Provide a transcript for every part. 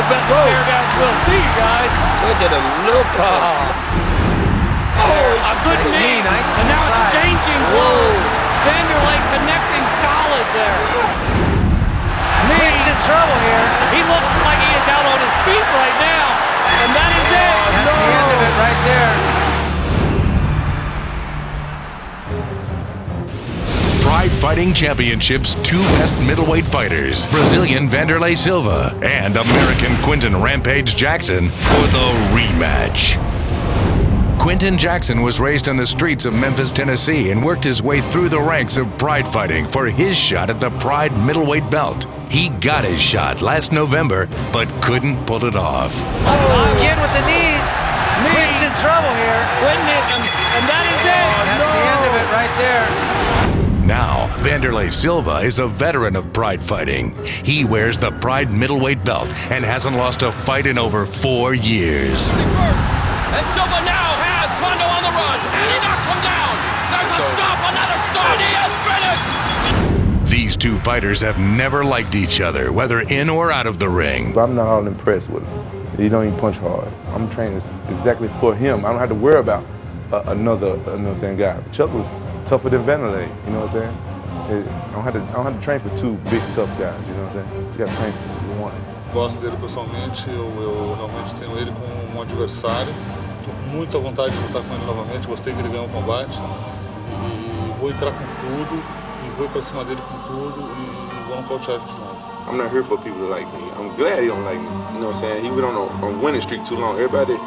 the best stare downs we'll see, guys. Look at him, look at him. A good knee, nice and now exchanging blows. Vanderlei connecting solid there. Quinn's in trouble here. He looks like he is out on his feet right now, and that is it. That's the end of it right there. Pride Fighting Championships two best middleweight fighters, Brazilian Vanderlei Silva and American Quinton Rampage Jackson, for the rematch. Quinton Jackson was raised on the streets of Memphis, Tennessee, and worked his way through the ranks of pride fighting for his shot at the Pride middleweight belt. He got his shot last November, but couldn't pull it off. Again with the knees. Quinn's in trouble here. And that is it. That's the end of it right there. Now, Vanderlei Silva is a veteran of pride fighting. He wears the Pride middleweight belt and hasn't lost a fight in over 4 years. And Silva now has Kondo on the run, and he knocks him down. There's a stop, another stop, he is finished. These two fighters have never liked each other, whether in or out of the ring. I'm not all impressed with him. He don't even punch hard. I'm training exactly for him. I don't have to worry about another, guy. Chuck was tougher than Vanderlei, you know what I'm saying? I don't have to train for two big, tough guys, you know what I'm saying? You got to train for one. Gosto dele pessoalmente, eu realmente tenho ele como um adversário. Estou com muita vontade de lutar com ele novamente, gostei que ele ganhou o combate. E vou entrar com tudo, e vou para cima dele com tudo, e vou nocautear ele de novo. I'm not here for people to like me. I'm glad he don't like me. You know what I'm saying? He went on a winning streak too long. Everybody, you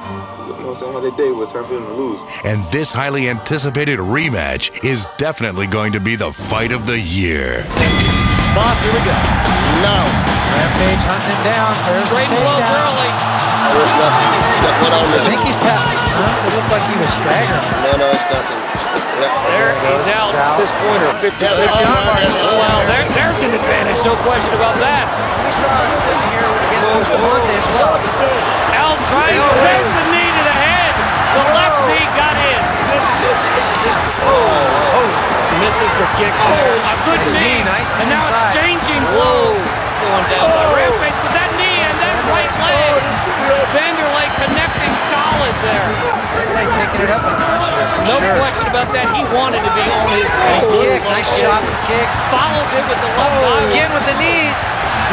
know what I'm saying, how they day was time for him to lose. And this highly anticipated rematch is definitely going to be the fight of the year. Boss, here we go. No. Rampage hunting him down. There's Straight the blows takedown. early. There's nothing. He's got one on I there. think he's patting. It looked like he was staggering. No, it's nothing. There, he's out at this point, or 50. Well, there's an advantage, no question about that. We saw it here against Bustamante as well. Al trying to step the knee to the head. The left knee got in. Misses the kick there. A good knee. Nice and now inside. exchanging blows. Going down by Rampage with that knee and that right leg. Vanderlei connecting solid there. Vanderlei taking it up a notch here for No sure. question about that. He wanted to be on his Nice feet. kick, nice chop and kick. Follows it with the left eye. Again with the knees.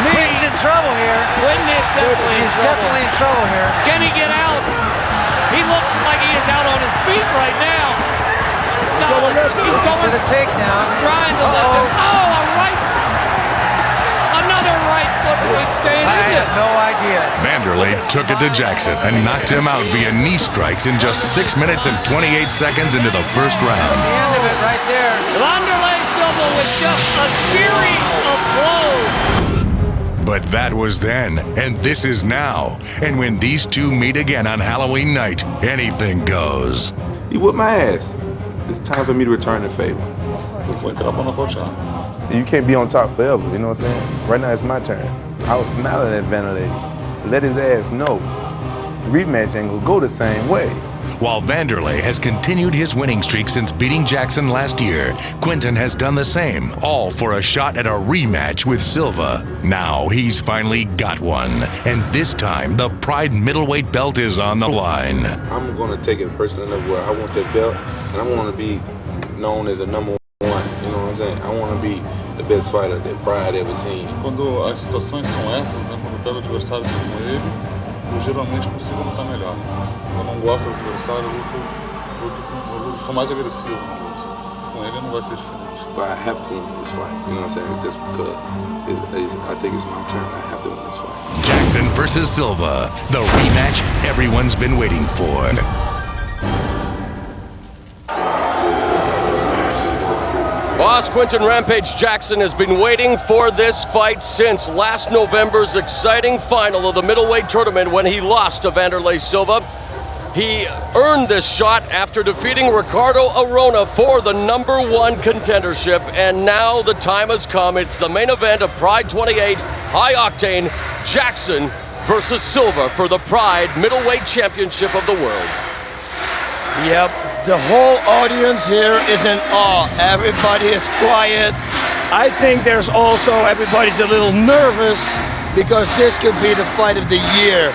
Quinn's in trouble here. Quinton is definitely in He's trouble. definitely in trouble here. Can he get out? He looks like he is out on his feet right now. Solid. He's going For the takedown. trying to let him. Oh, a right. Another right foot weight staying I in have it. no idea. Vanderlei took it to Jackson and knocked him out via knee strikes in just 6 minutes and 28 seconds into the first round. The end of it right there. Vanderlei Silva with just a series of blows. But that was then, and this is now. And when these two meet again on Halloween night, anything goes. He whooped my ass. It's time for me to return the favor. Vou entrar para nocautear. You can't be on top forever, you know what I'm saying? Right now it's my turn. I was smiling at Vanderlei to let his ass know the rematch ain't gonna go the same way. While Vanderlei has continued his winning streak since beating Jackson last year, Quinton has done the same, all for a shot at a rematch with Silva. Now he's finally got one, and this time the Pride middleweight belt is on the line. I'm gonna take it personally where I want that belt, and I want to be known as a number one. You know what I'm saying? I want to be the best fighter that Pride ever seen. Quando as situações são essas, né, quando eu pego adversário assim como ele, eu geralmente consigo lutar melhor. Eu não gosto do adversário, eu luto, sou mais agressivo no luto. Com ele não vai ser diferente. But I have to win this fight. You know what I'm saying? Just because I think it's my turn. I have to win this fight. Jackson versus Silva, the rematch everyone's been waiting for. Boss Quinton Rampage Jackson has been waiting for this fight since last November's exciting final of the middleweight tournament when he lost to Vanderlei Silva. He earned this shot after defeating Ricardo Arona for the #1 contendership, and now the time has come. It's the main event of Pride 28, High Octane, Jackson versus Silva for the Pride Middleweight Championship of the World. Yep, the whole audience here is in awe. Everybody is quiet. I think there's also, everybody's a little nervous because this could be the fight of the year.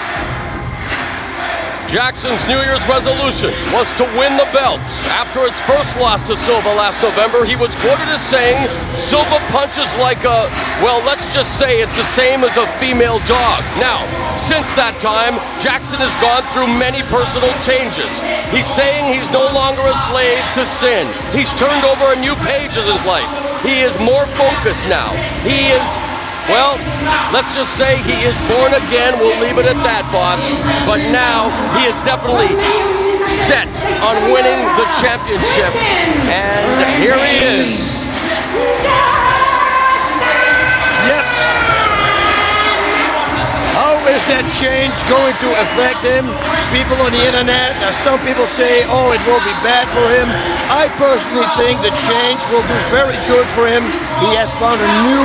Jackson's New Year's resolution was to win the belt. After his first loss to Silva last November, he was quoted as saying, Silva punches like a, well, let's just say it's the same as a female dog. Now, since that time, Jackson has gone through many personal changes. He's saying he's no longer a slave to sin. He's turned over a new page in his life. He is more focused now. He is, well, let's just say he is born again. We'll leave it at that, boss. But now he is definitely set on winning the championship. And here he is. Yep. How is that change going to affect him? People on the internet, some people say, oh, it will be bad for him. I personally think the change will do very good for him. He has found a new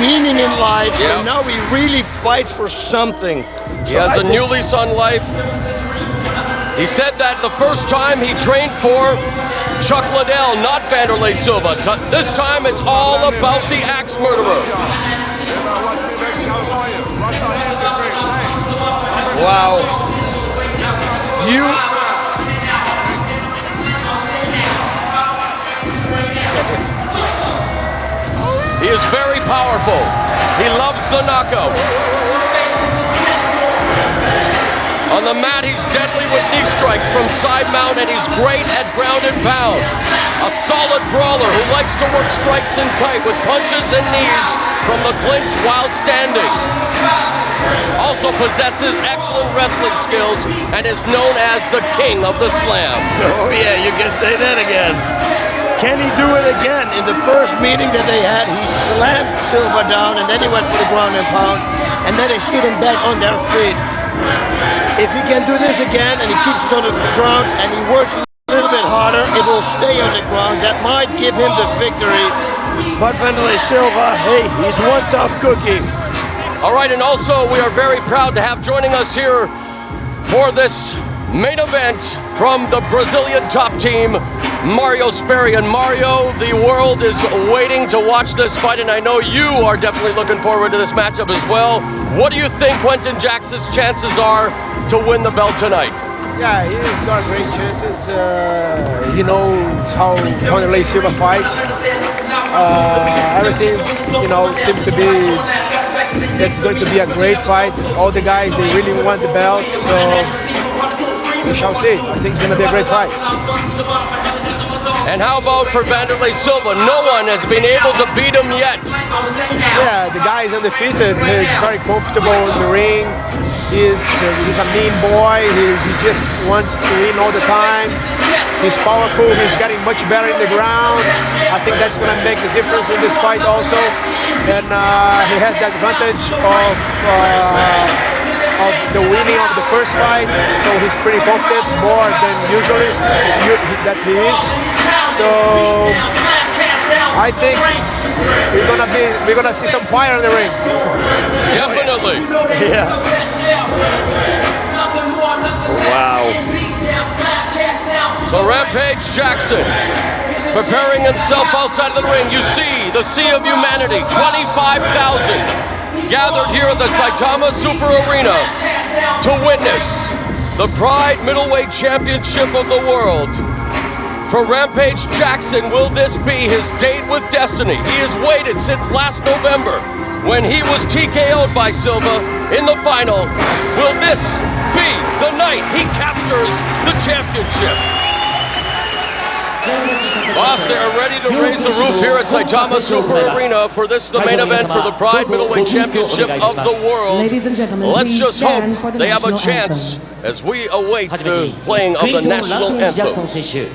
meaning in life, so now he really fights for something. He has a new lease on life. He said that the first time he trained for Chuck Liddell, not Vanderlei Silva. This time it's all about the axe murderer. Wow. He is very powerful. He loves the knockout. On the mat, he's deadly with knee strikes from side mount, and he's great at ground and pound. A solid brawler who likes to work strikes in tight with punches and knees from the clinch while standing. Also possesses excellent wrestling skills and is known as the king of the slam. Oh yeah, you can say that again. Can he do it again? In the first meeting that they had, he slammed Silva down and then he went for the ground and pound and then they stood him back on their feet. If he can do this again and he keeps it on the ground and he works a little bit harder, it will stay on the ground. That might give him the victory. But Vanderlei Silva, hey, he's one tough cookie. All right, and also we are very proud to have joining us here for this main event from the Brazilian top team, Mario Sperry. And Mario, the world is waiting to watch this fight, and I know you are definitely looking forward to this matchup as well. What do you think Quinton Jackson's chances are to win the belt tonight? Yeah, he's got great chances. He knows how Vanderlei Silva fights. Everything, seems to be, it's going to be a great fight. All the guys, they really want the belt, so we shall see. I think it's going to be a great fight. And how about for Vanderlei Silva? No one has been able to beat him yet. Yeah, the guy is undefeated. He's very comfortable in the ring. He's a mean boy. He just wants to win all the time. He's powerful. He's getting much better in the ground. I think that's going to make the difference in this fight also. And he has the advantage of the winning of the first fight, so he's pretty confident, more than usually that he is. So I think we're gonna see some fire in the ring. Definitely. Yeah. Wow. So Rampage Jackson preparing himself outside of the ring. You see the sea of humanity, 25,000 gathered here at the Saitama Super Arena to witness the Pride Middleweight Championship of the world. For Rampage Jackson, will this be his date with destiny? He has waited since last November when he was TKO'd by Silva in the final. Will this be the night he captures the championship? Boss, they are ready to raise the roof here at Saitama Super Arena for this, the main event for the Pride Middleweight Championship of the world. Ladies and gentlemen, let's just hope for the they have a chance anthems. as we await the playing of the national anthem.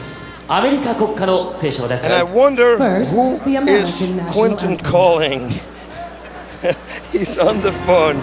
And I wonder First, who the American is national Quinton anthem. calling. He's on the phone.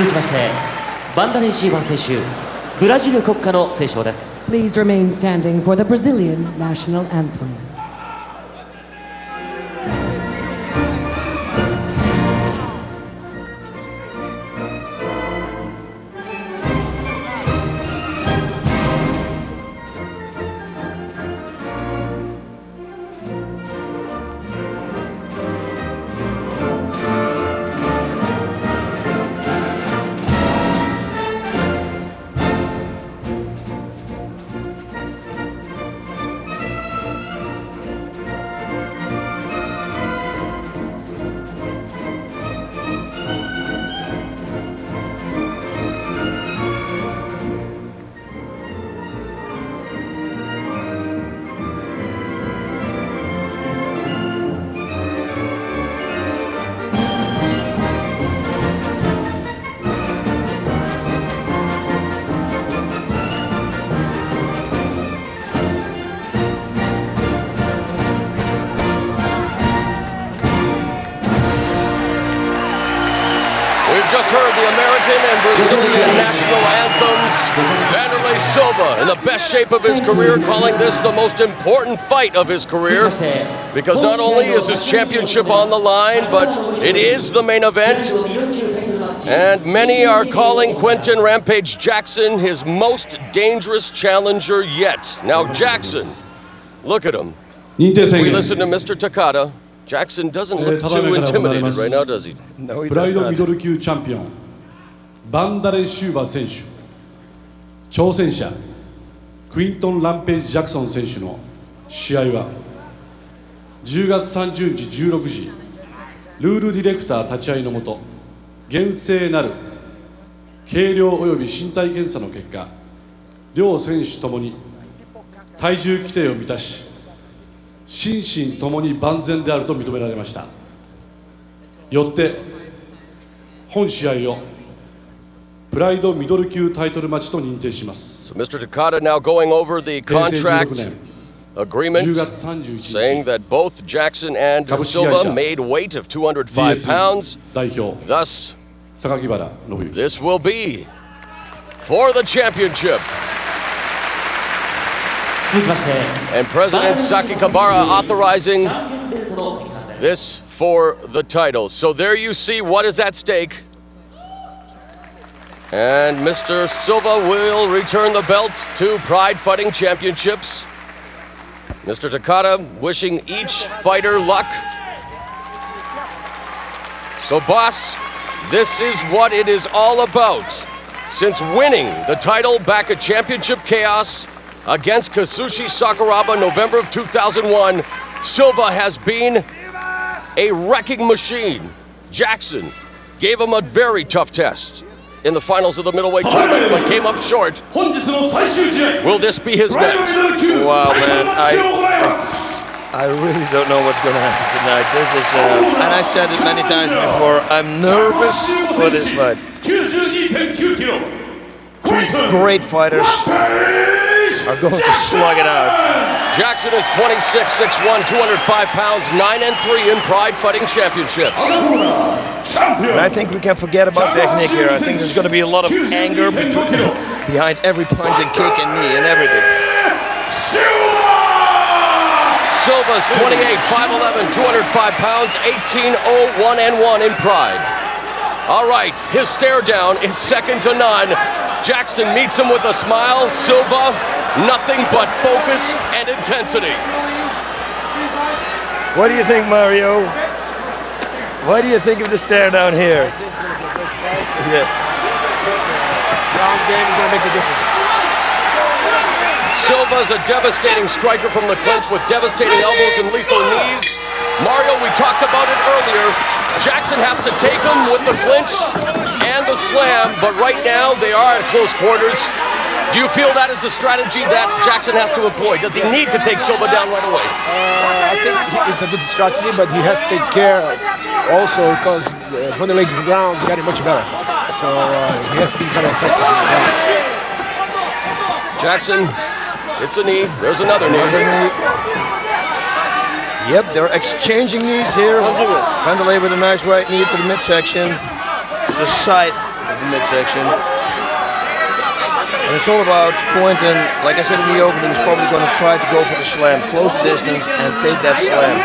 続きましてバンダレイシーバー選手ブラジル国歌の斉唱です。 Please remain standing for the Brazilian national anthem. Just heard the American and Brazilian national anthems. Vanderlei Silva, in the best shape of his career, calling this the most important fight of his career. Because not only is his championship on the line, but it is the main event. And many are calling Quinton Rampage Jackson his most dangerous challenger yet. Now Jackson, look at him. If we listen to Mr. Takada, Jackson doesn't look too intimidated right now, does he? No, he プライド does ミド not. ル級チャンピオンバンダレイ・シューバー選手挑戦者クイントン・ランページ・ジャクソン選手の試合は10月30日16時ルールディレクター立ち会いのもと厳正なる計量及び身体検査の結果両選手ともに体重規定を満たし心身ともに万全であると認められました。よって本試合をプライドミドル級タイトルマッチと認定します。 So Mr. Takada now going over the contract agreement, 10月31日 saying that both Jackson and Silva made weight of 205 pounds. 代表 Thus, 榊原信之 this will be for the championship. 続きまして And President Sakakibara authorizing this for the title. So there you see what is at stake. And Mr. Silva will return the belt to Pride Fighting Championships. Mr. Takada wishing each fighter luck. So boss, this is what it is all about. Since winning the title back at Championship Chaos against Kazushi Sakuraba November of 2001, Silva has been a wrecking machine. Jackson gave him a very tough test in the finals of the middleweight tournament, but came up short. Will this be his neck? Wow, man, I really don't know what's going to happen tonight. This is, and I said it many times before, I'm nervous for this fight. Great fighters are going to slug it out. Jackson is 26, 6'1", 205 pounds, 9-3 in Pride Fighting Championships. And I think we can forget about technique here. I think there's going to be a lot of anger behind every punch and kick and knee and everything. Silva's 28, 5'11", 205 pounds, 18-0-1-1 in Pride. All right, his stare down is second to none. Jackson meets him with a smile. Silva, nothing but focus and intensity. What do you think, Mario? What do you think of the stare down here? Yeah. Ground game is going to make the difference. Silva's a devastating striker from the clinch with devastating elbows and lethal knees. Mario, we talked about it earlier. Jackson has to take him with the clinch and the slam, but right now they are at close quarters. Do you feel that is the strategy that Jackson has to employ? Does he need to take Silva down right away? I think it's a good strategy, but he has to take care also because Vanderlei's ground is getting much better. So he has to be very effective. Jackson, it's a knee. There's another knee. Yep, they're exchanging knees here. Vanderlei with a nice right knee to the midsection. To the side, the midsection. And it's all about Quinton, like I said in the opening, he's probably going to try to go for the slam, close the distance, and take that slam.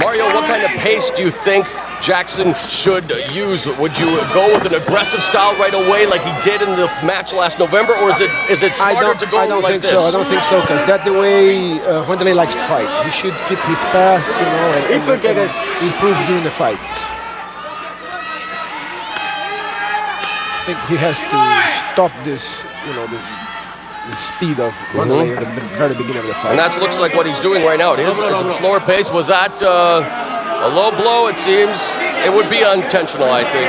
Mario, what kind of pace do you think Jackson should use? Would you go with an aggressive style right away like he did in the match last November, or is it smarter to go I don't like think this? so. I don't think so, because that's the way Vanderlei likes to fight. He should keep his pass, you know, and improve during the fight. I think he has to stop this, you know, the speed of Vanderlei at the very beginning of the fight. And that looks like what he's doing right now. It is a slower pace. Was that a low blow? It seems it would be unintentional, I think.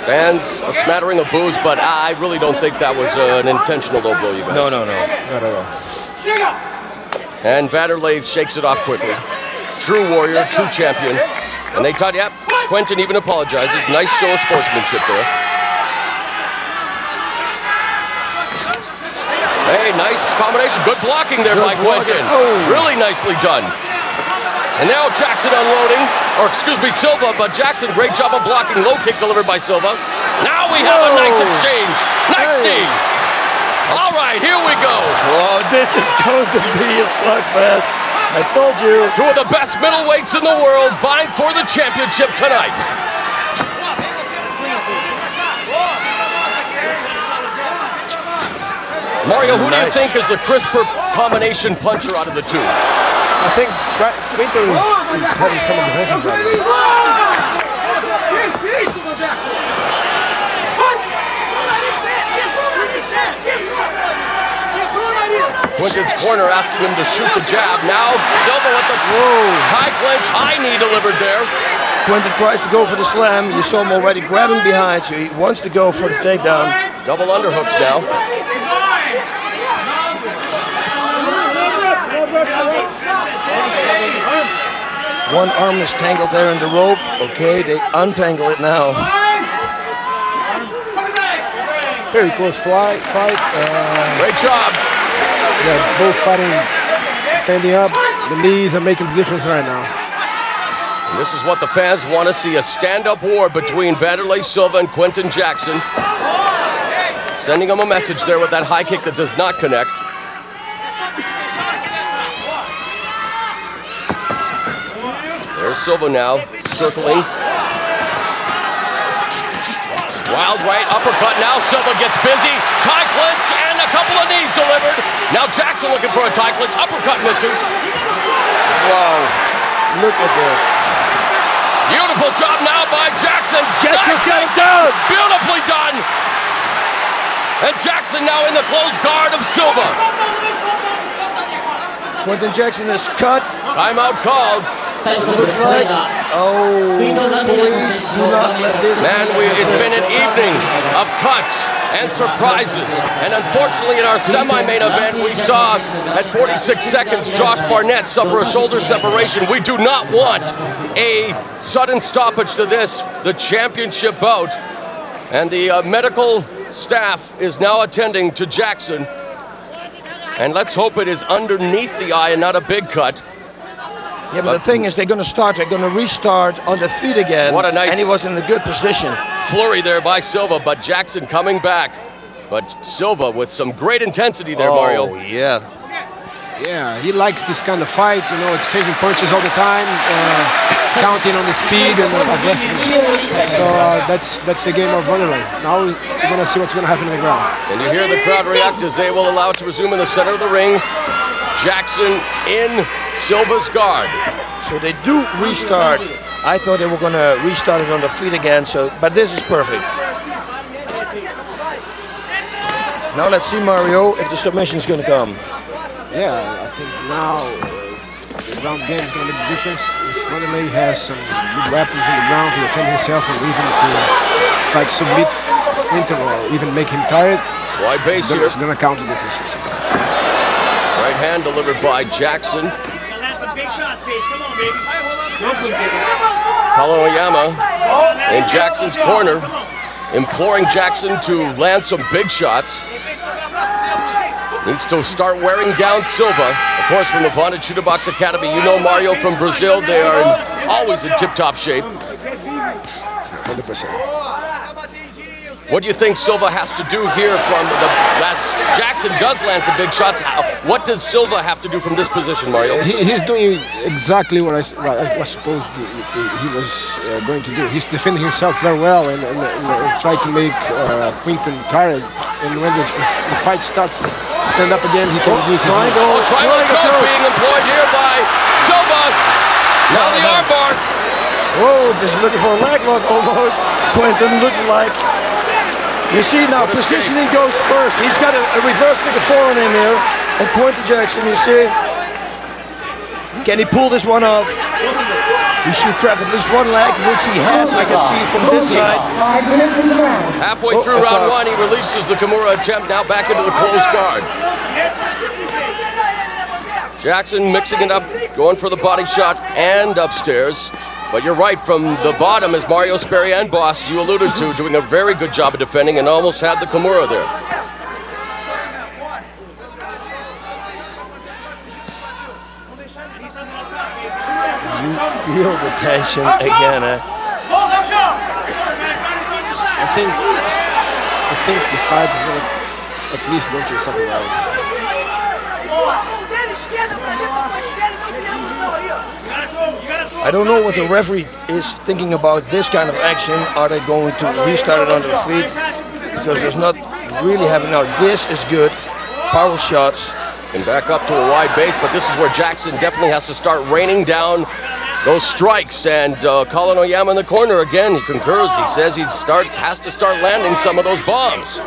Fans a smattering of boos, but I really don't think that was an intentional low blow, you guys. No. Not at all. And Vanderlei shakes it off quickly. True warrior, true champion. And they thought, yep, Quinton even apologizes. Nice show of sportsmanship there. Hey, nice combination. Good blocking there by Quinton. Really nicely done. And now Jackson unloading, or excuse me, Silva, but Jackson, great job of blocking. Low kick delivered by Silva. Now we have a nice exchange. Nice knee. All right, here we go. Well, this is going to be a slugfest. I told you. Two of the best middleweights in the world vying for the championship tonight. Mario, who do you think is the crisper combination puncher out of the two? I think Quinton is having some of the best problems. Quinton's corner asking him to shoot the jab. Now Silva with the high clinch, high knee delivered there. Quinton tries to go for the slam. You saw him already grabbing behind, so he wants to go for the takedown. Double underhooks now. One arm is tangled there in the rope. Okay, they untangle it now. Very close fight. Great job. They're both fighting, standing up. The knees are making the difference right now. And this is what the fans want to see, a stand-up war between Vanderlei Silva and Quinton Jackson. Sending him a message there with that high kick that does not connect. There's Silva now, circling. Wild right uppercut, now Silva gets busy. Tie clinch and a couple of knees delivered. Now Jackson looking for a tie clinch, uppercut misses. Wow, look at this. Beautiful job now by Jackson. Jackson's got it done. Beautifully done. And Jackson now in the close guard of Silva. Quinton Jackson is cut. Timeout called. Looks like, oh, please do not let this. Man, it's been an evening of cuts and surprises. And unfortunately in our semi-main event, we saw at 46 seconds, Josh Barnett suffer a shoulder separation. We do not want a sudden stoppage to this, the championship bout. And the medical staff is now attending to Jackson. And let's hope it is underneath the eye and not a big cut. Yeah, but the thing is, they're going to restart on the feet again. What a nice... And he was in a good position. Flurry there by Silva, but Jackson coming back. But Silva with some great intensity there, Mario. Oh, yeah. Yeah, he likes this kind of fight, you know, exchanging punches all the time, counting on the speed and aggressiveness. So that's the game of Vanderlei. Now we're going to see what's going to happen on the ground. And you hear the crowd react as they will allow it to resume in the center of the ring. Jackson in Silva's guard. So they do restart. I thought they were going to restart it on the feet again, but this is perfect. Now let's see, Mario, if the submission is going to come. Yeah, I think now the ground game is going to make a difference. If Vanderlei has some good weapons on the ground to defend himself and even to try to submit him or even make him tired, wide base here. It's going to count the difference. Right hand delivered by Jackson. Colin Oyama in Jackson's corner, imploring Jackson to land some big shots. Needs to start wearing down Silva. Of course, from the Vonda Judo Box Academy, you know Mario from Brazil. They are always in tip-top shape. 100%. What do you think Silva has to do here from Jackson does land some big shots. What does Silva have to do from this position, Mario? He's doing exactly what I was supposed he was going to do. He's defending himself very well and try to make Quinton tired. And when the fight starts, stand up again, he can use his triangle choke being employed here by Silva. Now the armbar. Whoa, just looking for a leg lock almost. Quinton looked like. You see now, positioning goes first. He's got a reverse figure four on him here. And Quinton Jackson, you see. Can he pull this one off? He should trap at least one leg, which he has, I can see from this side. Halfway through round one, he releases the Kimura attempt, now back into the closed guard. Jackson mixing it up, going for the body shot and upstairs. But you're right, from the bottom, as Mario Sperry and Boss, you alluded to, doing a very good job of defending and almost had the Kimura there. You feel the tension again, eh? I think the fight is going to at least go to the second round. I don't know what the referee is thinking about this kind of action. Are they going to restart it on their feet? Because there's not really happening now. This is good. Power shots. And back up to a wide base, but this is where Jackson definitely has to start raining down those strikes. And Colin Oyama in the corner again, he concurs. He says he has to start landing some of those bombs.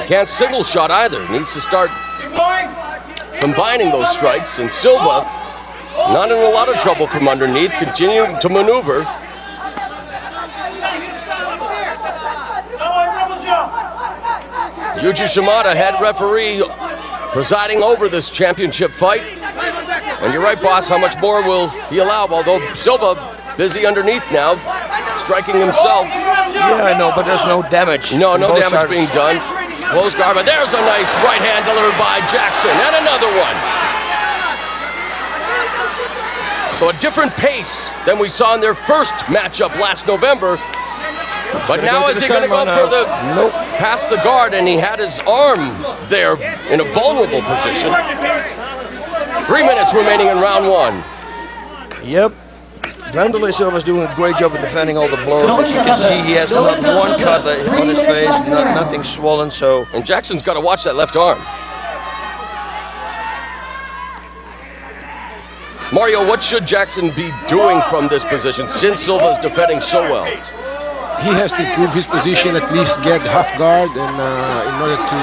He can't single shot either. He needs to start combining those strikes. And Silva, not in a lot of trouble from underneath, continuing to maneuver. Yuji Shimada, head referee, presiding over this championship fight. And you're right, Boss, how much more will he allow? Although Silva busy underneath now, striking himself. Yeah, I know, but there's no damage. No damage being done. Close guard, but there's a nice right hand delivered by Jackson, and another one. So a different pace than we saw in their first matchup last November. But now is he going to go for the past the guard, and he had his arm there in a vulnerable position. 3 minutes remaining in round one. Yep. Vanderlei Silva's doing a great job of defending all the blows. As you can see, he has not one cut on his face, nothing swollen. So, and Jackson's got to watch that left arm. Mario, what should Jackson be doing from this position since Silva's defending so well? He has to improve his position, at least get half guard, and in order to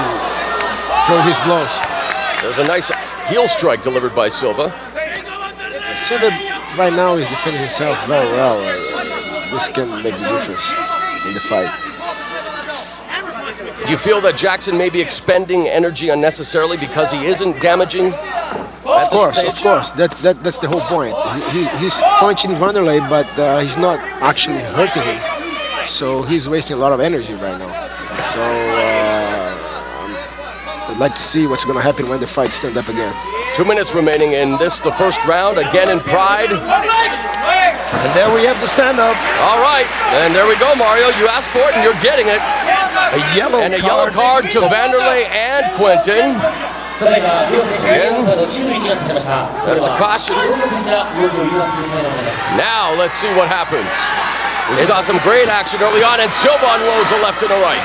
throw his blows. There's a nice heel strike delivered by Silva. Silva right now is defending himself very well. This can make the difference in the fight. Do you feel that Jackson may be expending energy unnecessarily because he isn't damaging? Of course. That's the whole point. He's punching Vanderlei, but he's not actually hurting him. So he's wasting a lot of energy right now. So I'd like to see what's going to happen when the fight stands up again. 2 minutes remaining in this, the first round, again in Pride. And there we have the stand-up. All right, and there we go, Mario. You asked for it, and you're getting it. A yellow card to Vanderlei and Quinton. And that's a caution. Now let's see what happens. We saw some great action early on, and Silva unloads a left and a right.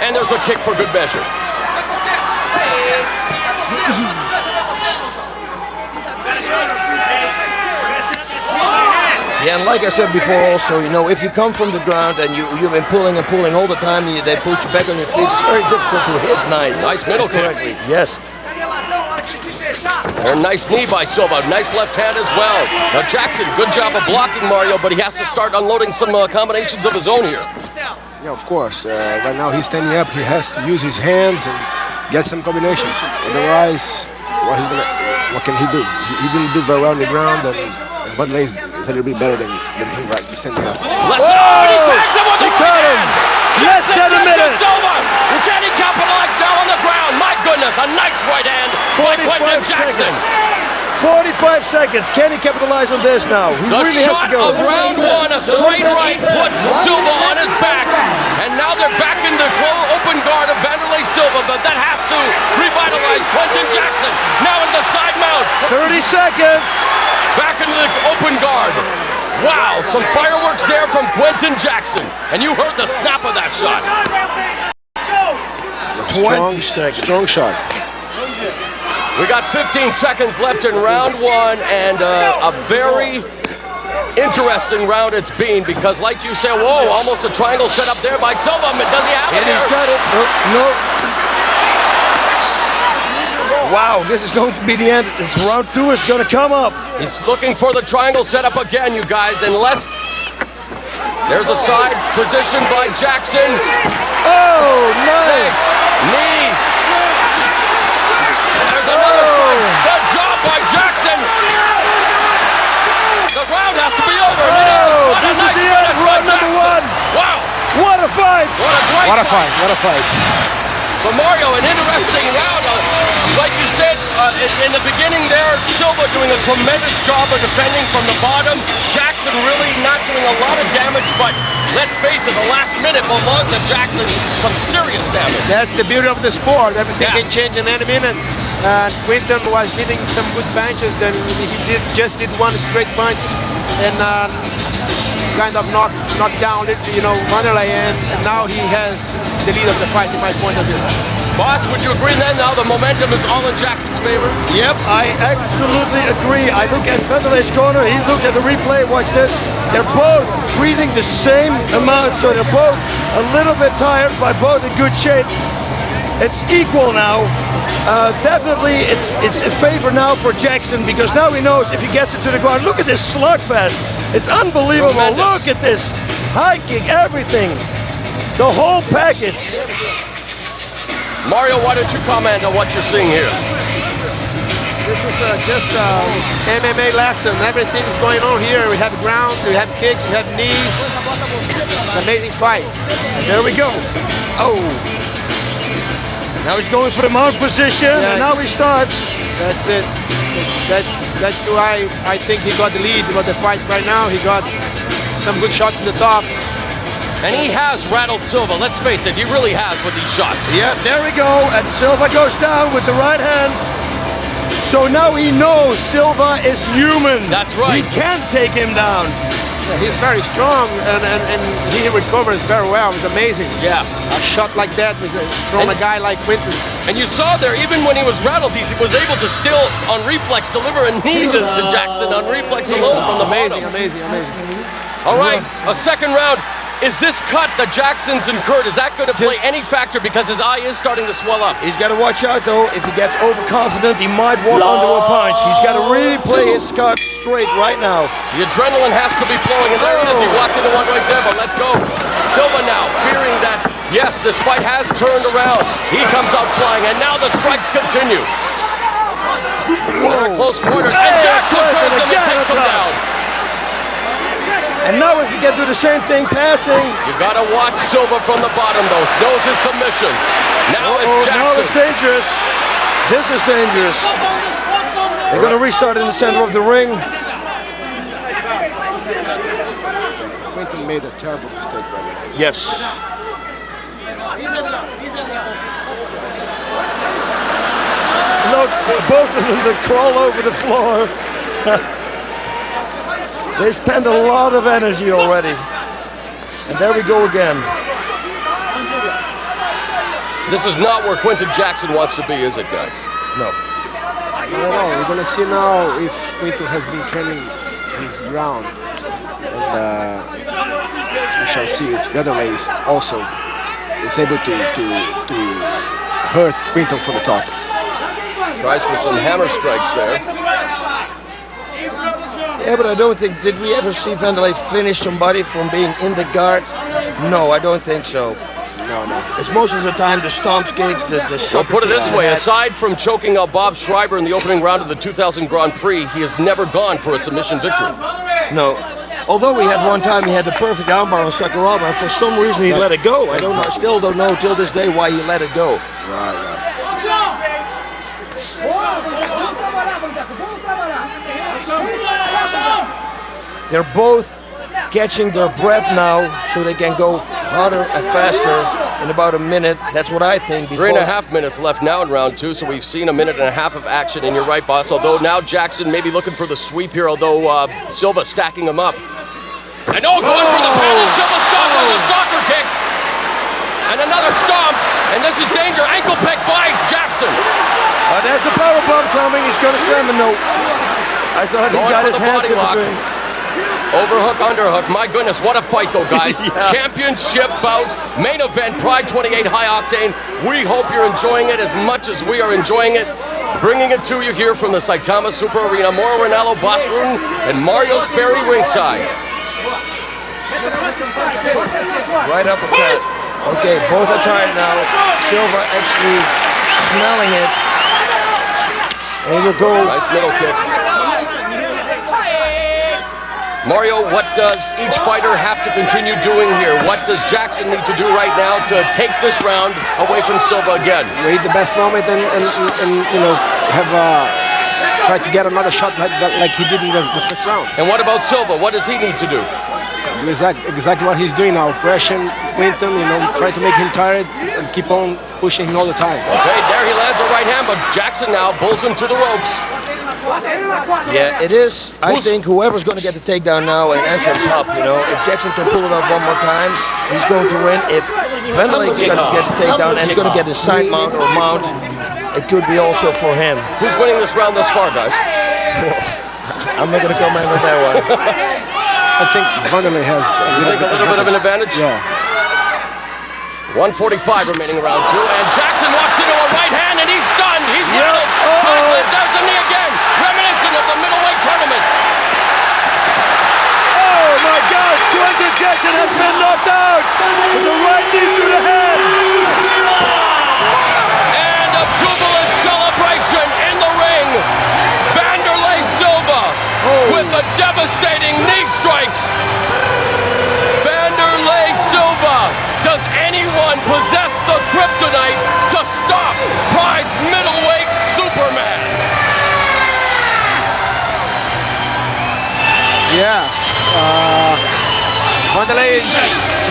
And there's a kick for good measure. Yeah, and like I said before also, you know, if you come from the ground and you've been pulling and pulling all the time, they put you back on your feet, it's very difficult to hit nice. Nice middle kick. Yes. And a nice knee by Silva, nice left hand as well. Now Jackson, good job of blocking Mario, but he has to start unloading some combinations of his own here. Yeah, of course. Right now he's standing up, he has to use his hands and get some combinations. Otherwise, what can he do? He didn't do very well on the ground, and Vanderlei is a little bit better than him right standing up. He tags him with the right hand! Less than a minute! Silva! Can he capitalize now on the ground? My goodness, a nice right hand by Quinton Jackson! 45 seconds. Can he capitalize on this now? He The really has to shot go. of round one, a straight right, puts Silva on his back. And now they're back in the open guard of Vanderlei Silva, but that has to revitalize Quinton Jackson. Now in the side mount. 30 seconds. Back into the open guard. Wow, some fireworks there from Quinton Jackson. And you heard the snap of that shot. Strong shot. We got 15 seconds left in round one, and a very interesting round it's been because, like you said, whoa, almost a triangle set up there by Silva. Does he have it? And he's got it. No. Wow, this is going to be the end. This round two is going to come up. He's looking for the triangle set up again, you guys, unless there's a side position by Jackson. Oh, nice. Knee. There's another one. Good job by Jackson. The round has to be over. Oh, this is the end of round number one. Wow. What a fight. What a great What a fight. What a fight. So Mario, an interesting round. Like you said in the beginning there, Silva doing a tremendous job of defending from the bottom. Jackson really not doing a lot of damage, but let's face it, the last minute belonged to Jackson some serious damage. That's the beauty of the sport. Everything can change in any minute. And Quinton was leading some good punches, and he just did one straight punch and kind of knocked down, Vanderlei, and now he has the lead of the fight in my point of view. Boss, would you agree then now the momentum is all in Jackson's favor? Yep, I absolutely agree. I look at Vanderlei's corner, he looked at the replay, watch this. They're both breathing the same amount, so they're both a little bit tired, but both in good shape. It's equal now. Definitely it's a favor now for Jackson because now he knows if he gets it to the ground. Look at this slugfest. It's unbelievable. Tremendous. Look at this. High kick, everything. The whole package. Mario, why don't you comment on what you're seeing here? This is just MMA lesson. Everything is going on here. We have ground, we have kicks, we have knees. Amazing fight. And there we go. Oh. Now he's going for the mount position, and now he starts. That's it. That's why I think he got the lead about the fight right now. He got some good shots in the top. And he has rattled Silva, let's face it, he really has with these shots. Yeah, there we go, and Silva goes down with the right hand. So now he knows Silva is human. That's right. He can't take him down. Yeah, he's very strong, and he recovers very well. It's amazing. Yeah. A shot like that from a guy like Quinton. And you saw there, even when he was rattled, he was able to still, on reflex, deliver a knee to Jackson on reflex alone from the bottom. Amazing. All right, a second round. Is this cut that Jackson's incurred, is that going to play any factor because his eye is starting to swell up? He's got to watch out though. If he gets overconfident, he might walk under a punch. He's got to really play his cards straight right now. The adrenaline has to be flowing, and there he is. He walked into one right there, but let's go. Silva now, fearing that, yes, this fight has turned around. He comes out flying, and now the strikes continue. They're at close quarters, and Jackson turns him and takes him down. And now if you can do the same thing passing. You gotta watch Silva from the bottom though. Knows his submissions. Now it's Jackson. Now it's dangerous. This is dangerous. They're gonna restart in the center of the ring. Quinton made a terrible mistake right now. Yes. Look, both of them that crawl over the floor. They spend a lot of energy already. And there we go again. This is not where Quinton Jackson wants to be, is it, guys? No. We're going to see now if Quinton has been training his ground. And we shall see if Vanderlei is also able to hurt Quinton from the top. Tries for some hammer strikes there. Yeah, but I don't think, did we ever see Vanderlei finish somebody from being in the guard? No, I don't think so. No. It's most of the time the stomp kicks, the Well, put it this way, aside from choking out Bob Schreiber in the opening round of the 2000 Grand Prix, he has never gone for a submission victory. No. Although we had one time he had the perfect armbar on Sakuraba, and for some reason he let it go. I don't know, still don't know till this day why he let it go. Right. They're both catching their breath now so they can go harder and faster in about a minute. That's what I think. 3.5 minutes left now in round two, so we've seen 1.5 minutes of action, and you're right, boss. Although now Jackson may be looking for the sweep here, although Silva stacking him up. And going for the paddle. Silva stomp with a soccer kick. And another stomp, and this is danger. Ankle pick by Jackson. There's a power bomb coming. He's going to slam a note. I thought he got his hands in between. Overhook, underhook. My goodness, what a fight, though, guys. Yeah. Championship bout, main event, Pride 28 High Octane. We hope you're enjoying it as much as we are enjoying it. Bringing it to you here from the Saitama Super Arena. Mauro Ranallo, Bosrun, and Mario Sperry ringside. Right uppercut. Okay, both are tired now. Silva actually smelling it. There you go. Nice middle kick. Mario, what does each fighter have to continue doing here? What does Jackson need to do right now to take this round away from Silva again? Wait the best moment and you know, have try to get another shot like he did in the first round. And what about Silva? What does he need to do? Do exactly what he's doing now. Pressure Quinton, you know, try to make him tired and keep on pushing him all the time. Okay, there he lands a right hand, but Jackson now pulls him to the ropes. Yeah, it is. I think whoever's going to get the takedown now and answer top, you know, if Jackson can pull it off one more time, he's going to win. If Vanderlei is going to get the takedown and he's going to get his side mount or mount, it could be also for him. Who's winning this round thus far, guys? I'm not going to comment with that one. I think Vanderlei has a little bit of an advantage? Yeah. 1:45 remaining round two, and Jackson walks into a right hand, and he's stunned. He's rattled. There's a knee again, reminiscent of the middleweight tournament. Oh my God! Quinton Jackson has been knocked out with the right knee to the head. And a jubilant celebration in the ring. Vanderlei Silva with the devastating knee strikes. Vanderlei Silva. Does anyone possess the kryptonite to stop Pride's middleweight Superman? Yeah. Vanderlei,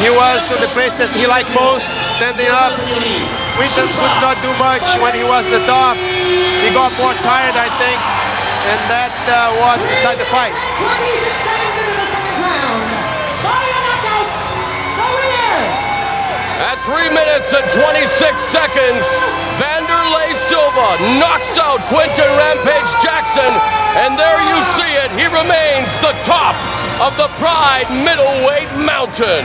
he was on the place that he liked most, standing up. Quinton could not do much when he was the top. He got more tired, I think, and that what decided the fight. 26 seconds into the second round. Fire knockout. The winner. At 3 minutes and 26 seconds, Vanderlei Silva knocks out Quinton Rampage Jackson, and there you see it. He remains the top of the Pride middleweight mountain.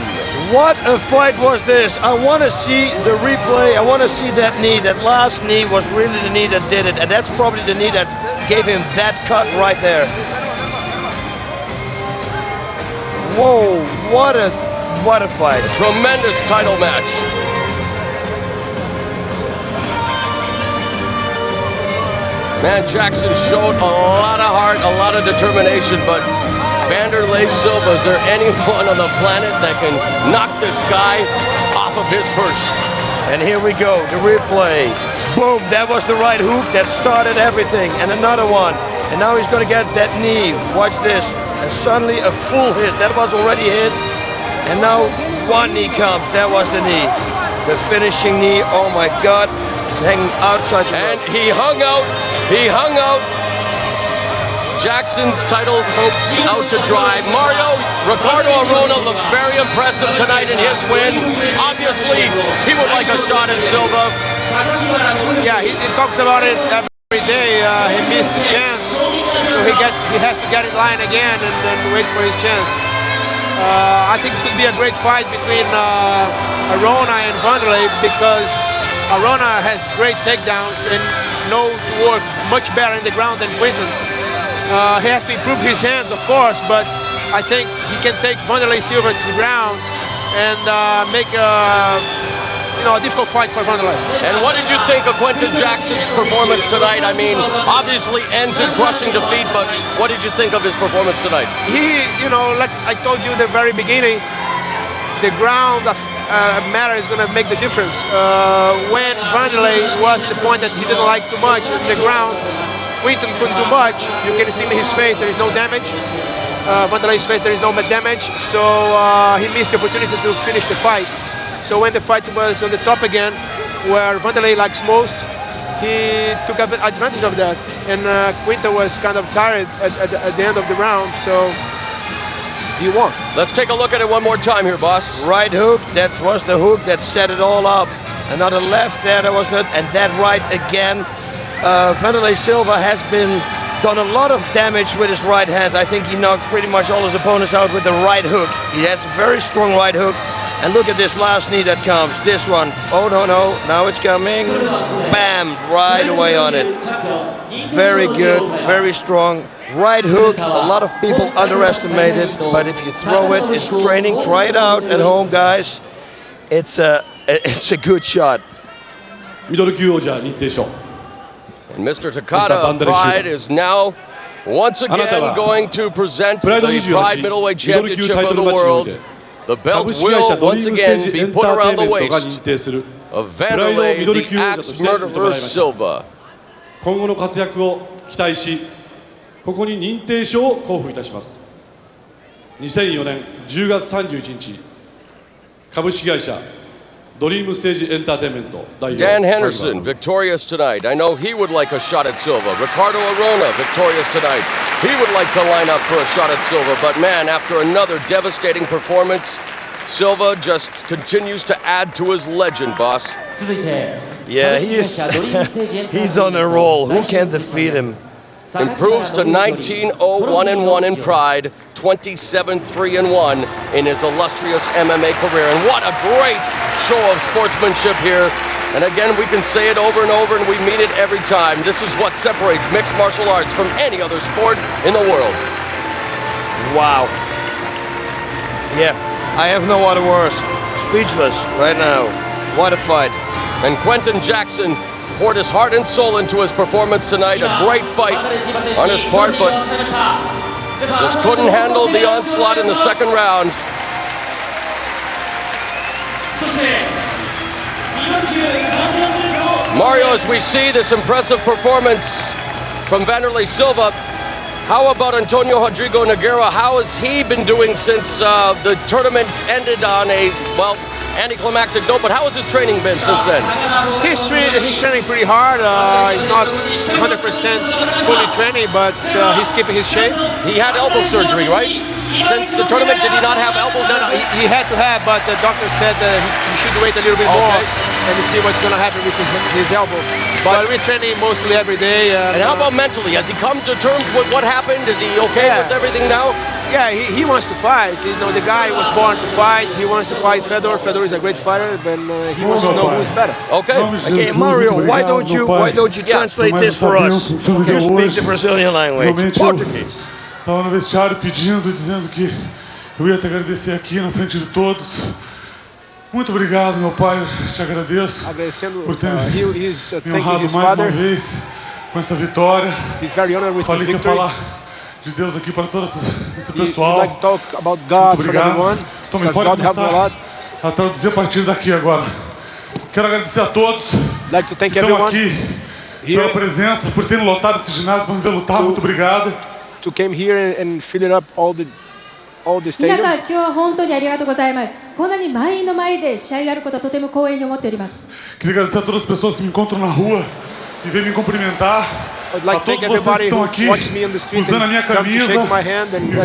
What a fight was this? I want to see the replay. I want to see that knee. That last knee was really the knee that did it, and that's probably the knee that gave him that cut right there. Whoa, what a fight. Tremendous title match. Man, Jackson showed a lot of heart, a lot of determination, but Vanderlei Silva, is there anyone on the planet that can knock this guy off of his purse? And here we go, the replay. Boom, that was the right hook that started everything. And another one. And now he's going to get that knee. Watch this. And suddenly a full hit. That was already hit. And now one knee comes. That was the knee. The finishing knee. Oh my God. It's hanging outside. And he hung out. He hung out. Jackson's title hopes out to dry. Mario, Ricardo Arona looked very impressive tonight in his win. Obviously, he would like a shot at Silva. Yeah, he talks about it every day. He missed a chance, so he has to get in line again and then wait for his chance. I think it could be a great fight between Arona and Vanderlei because Arona has great takedowns and knows to work much better in the ground than Quinton. He has to improve his hands, of course, but I think he can take Vanderlei Silva to the ground and make a difficult fight for Vanderlei. And what did you think of Quinton Jackson's performance tonight? I mean, obviously ends in crushing defeat, but what did you think of his performance tonight? He, like I told you at the very beginning, the ground matter is going to make the difference. When Vanderlei was at the point that he didn't like too much in the ground, Quinton couldn't do much. You can see in his face there is no damage. Vanderlei's face there is no damage, so he missed the opportunity to finish the fight. So when the fight was on the top again, where Vanderlei likes most, he took advantage of that, and Quinton was kind of tired at the end of the round, so he won. Let's take a look at it one more time here, boss. Right hook, that was the hook that set it all up. Another left there, that was it, and that right again. Vanderlei Silva has done a lot of damage with his right hand. I think he knocked pretty much all his opponents out with the right hook. He has a very strong right hook. And look at this last knee that comes, this one. Oh no, now it's coming. Bam, right away on it. Very good, very strong. Right hook, a lot of people underestimate it, but if you throw it in training, try it out at home, guys. It's a good shot. And Mr. Takada of Pride is now once again going to present the Pride Middleweight Championship of the world. The belt will once again be put around the waist of Vanderlei the Axe Murderer Silva. 今後の活躍を期待し、ここに認定書を交付いたします。2004年10月31日、株式会社ドリームステージエンターテインメント代表 Dan Henderson victorious tonight. I know he would like a shot at Silva. Ricardo Arona victorious tonight. He would like to line up for a shot at Silva, but man, after another devastating performance, Silva just continues to add to his legend, boss. Yeah, he's on a roll. Who can defeat him? Improves to 19-0-1-1 in Pride, 27-3-1 in his illustrious MMA career. And what a great show of sportsmanship here. And again, we can say it over and over, and we mean it every time. This is what separates mixed martial arts from any other sport in the world. Wow. Yeah, I have no other words. Speechless right now. What a fight. And Quinton Jackson poured his heart and soul into his performance tonight. A great fight on his part, but just couldn't handle the onslaught in the second round. Mario, as we see this impressive performance from Vanderlei Silva, how about Antonio Rodrigo Nogueira? How has he been doing since the tournament ended on a, well, anticlimactic note, but how has his training been since then? He's training pretty hard. He's not 100% fully training, but he's keeping his shape. He had elbow surgery, right? Since the tournament, did he not have elbow surgery? No, he had to have, but the doctor said that he should wait a little bit more and see what's going to happen with his elbow. But we're training mostly every day. And how about mentally? Has he come to terms with what happened? Is he okay with everything now? Yeah, he wants to fight. You know, the guy was born to fight. He wants to fight Fedor. Fedor is a great fighter, but he wants to know who's better. Okay. Okay, Mario, why don't you translate this for us? You speak the Brazilian language. Portuguese. Estava no vestiário pedindo, dizendo que eu ia te agradecer aqui na frente de todos. Muito obrigado, meu pai, eu te agradeço por ter me honrado mais uma vez com essa vitória. Falei que ia falar de Deus aqui para todo esse pessoal. Muito obrigado. Também pode começar a traduzir a partir daqui agora. Quero agradecer a todos que estão aqui pela presença, por terem lotado esse ginásio para me ver lutar. Muito obrigado. To came here and fill it up all the stadium. 皆さん、今日は本当にありがとうございます。こんなに満員の前で試合をやることはとても光栄に思っております。 Queria agradecer a todas as pessoas que me encontram na rua e vêm me cumprimentar. A todos vocês que estão aqui usando a minha camisa e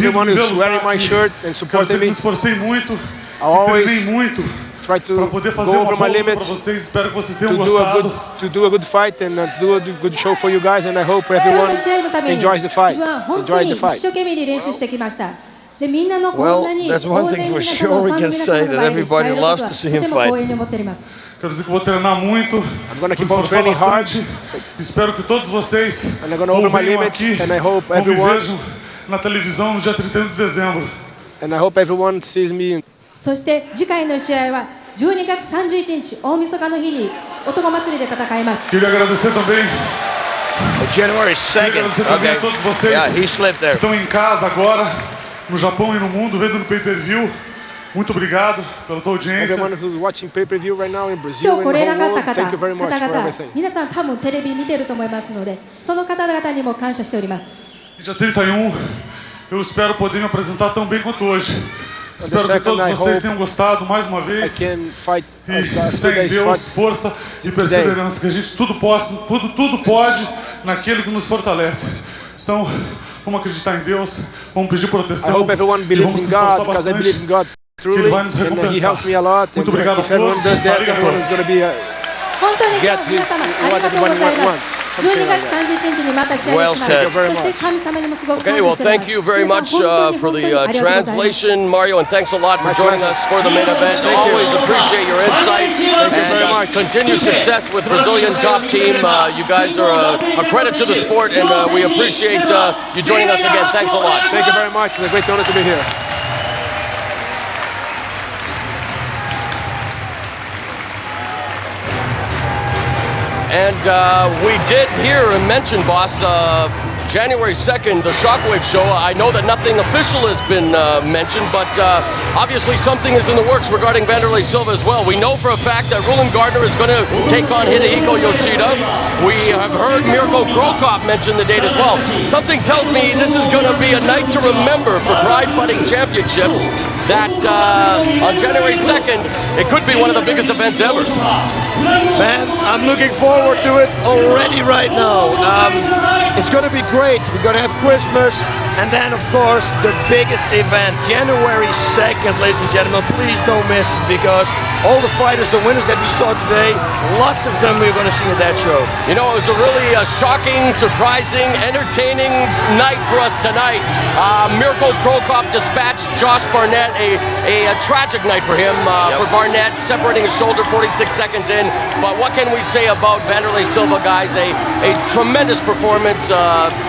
vindo me ver lutar aqui. Quero dizer que me esforcei muito e treinei muito para poder fazer uma boa luta para vocês. Espero que vocês tenham gostado. To do a good fight and do a good show for you guys, and I hope everyone enjoys the fight. Enjoys the fight. でみんなのこんなに大勢の皆さんのファンの皆さんの前で試合をやることはとても光栄に思っております。 Quero dizer que vou treinar muito, vou esforçar bastante. Espero que todos vocês venham aqui ou me vejam na televisão no dia 31 de dezembro. And I hope everyone sees me. そして次回の試合は12月31日大晦日の日に男祭りで戦います。 Queria agradecer também. January 2nd. A todos vocês que estão em casa agora, no Japão e no mundo, vendo no pay-per-view. Muito obrigado pela tua audiência. Everyone who's watching pay-per-view right now in 今 Brazil 日 and 来 the れな whole かった world, 方 thank you very much 々 for everything. 皆さん多分テレビ見てると思いますのでその方々にも感謝しております。 Dia 31, eu espero poder me apresentar tão bem quanto hoje. Espero que todos vocês tenham gostado mais uma vez. E fé em Deus, força e perseverança, que a gente tudo pode naquele que nos fortalece. Então, vamos acreditar em Deus, vamos pedir proteção. I hope everyone believes in God, because I believe in God truly, and He helped me a lot. Muito obrigado a todos. If everyone does that, everyone is going to be get his, what everyone wants. Well said. Okay, well, thank you very much for the translation, Mario, and thanks a lot for joining us for the main event. Always appreciate your insights and continued success with Brazilian top team. You guys are a credit to the sport, and we appreciate you joining us again. Thanks a lot. Thank you very much. It's a great honor to be here. And we did hear and mention, boss, January 2nd, the Shockwave show. I know that nothing official has been mentioned, but obviously something is in the works regarding Vanderlei Silva as well. We know for a fact that Roland Gardner is going to take on Hidehiko Yoshida. We have heard Mirko Krokop mention the date as well. Something tells me this is going to be a night to remember for Pride Fighting Championships. That on January 2nd, it could be one of the biggest events ever. Man, I'm looking forward to it already right now. It's going to be great. We're going to have Christmas, and then, of course, the biggest event, January 2nd, ladies and gentlemen. Please don't miss it, because all the fighters, the winners that we saw today, lots of them we're going to see at that show. You know, it was a really shocking, surprising, entertaining night for us tonight. Mirko Krokop dispatched Josh Barnett, a tragic night for him, for Barnett, separating his shoulder 46 seconds in. But what can we say about Vanderlei Silva, guys? A tremendous performance,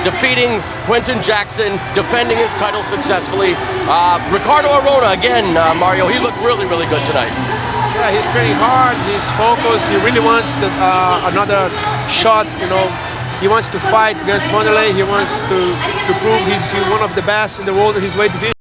defeating Quinton Jackson, defending his title successfully. Ricardo Arona, again, Mario, he looked really, really good tonight. Yeah, he's training hard, he's focused, he really wants another shot, you know. He wants to fight against Vanderlei, he wants to prove he's one of the best in the world in his weight division.